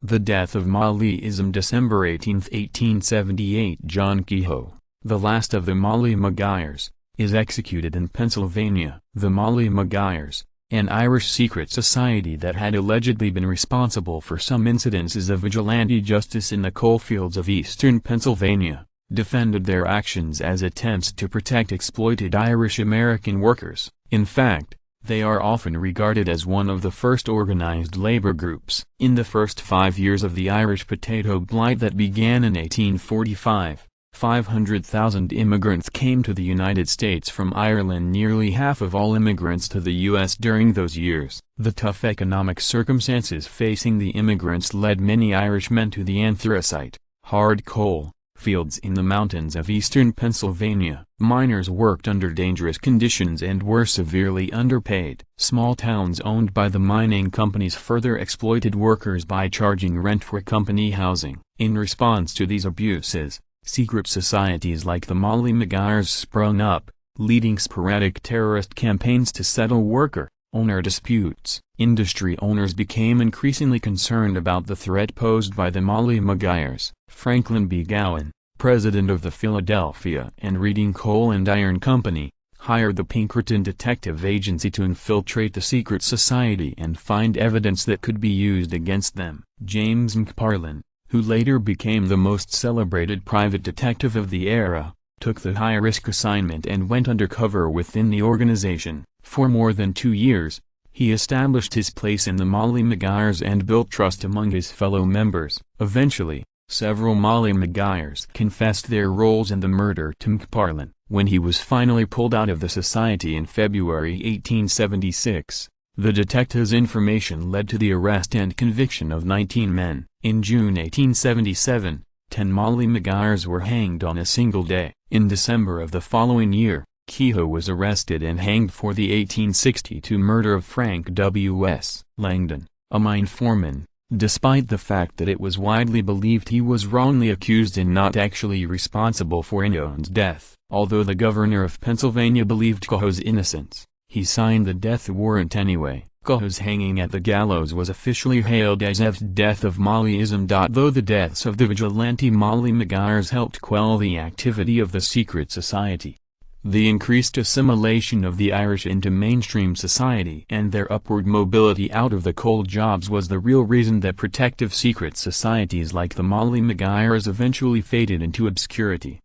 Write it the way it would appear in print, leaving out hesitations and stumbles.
The death of Maliism December 18, 1878. John Kehoe, the last of the Molly Maguires, is executed in Pennsylvania. The Molly Maguires, an Irish secret society that had allegedly been responsible for some incidences of vigilante justice in the coalfields of eastern Pennsylvania, defended their actions as attempts to protect exploited Irish-American workers. In fact, they are often regarded as one of the first organized labor groups. In the first 5 years of the Irish potato blight that began in 1845, 500,000 immigrants came to the United States from Ireland. Nearly half of all immigrants to the U.S. during those years. The tough economic circumstances facing the immigrants led many Irishmen to the anthracite, hard coal, fields in the mountains of eastern Pennsylvania. Miners worked under dangerous conditions and were severely underpaid. Small towns owned by the mining companies further exploited workers by charging rent for company housing. In response to these abuses, secret societies like the Molly Maguires sprung up, leading sporadic terrorist campaigns to settle worker-owner disputes. Industry owners became increasingly concerned about the threat posed by the Molly Maguires. Franklin B. Gowan, president of the Philadelphia and Reading Coal and Iron Company, hired the Pinkerton Detective Agency to infiltrate the secret society and find evidence that could be used against them. James McParland, who later became the most celebrated private detective of the era, took the high-risk assignment and went undercover within the organization. For more than 2 years, he established his place in the Molly Maguires and built trust among his fellow members. Eventually, several Molly Maguires confessed their roles in the murder to McParland. When he was finally pulled out of the society in February 1876, the detective's information led to the arrest and conviction of 19 men. In June 1877, 10 Molly Maguires were hanged on a single day. In December of the following year, Kehoe was arrested and hanged for the 1862 murder of Frank W.S. Langdon, a mine foreman, despite the fact that it was widely believed he was wrongly accused and not actually responsible for anyone's death. Although the governor of Pennsylvania believed Kehoe's innocence, he signed the death warrant anyway. Kehoe's hanging at the gallows was officially hailed as the death of Mollyism. Though the deaths of the vigilante Molly Maguires helped quell the activity of the secret society, the increased assimilation of the Irish into mainstream society and their upward mobility out of the coal jobs was the real reason that protective secret societies like the Molly Maguires eventually faded into obscurity.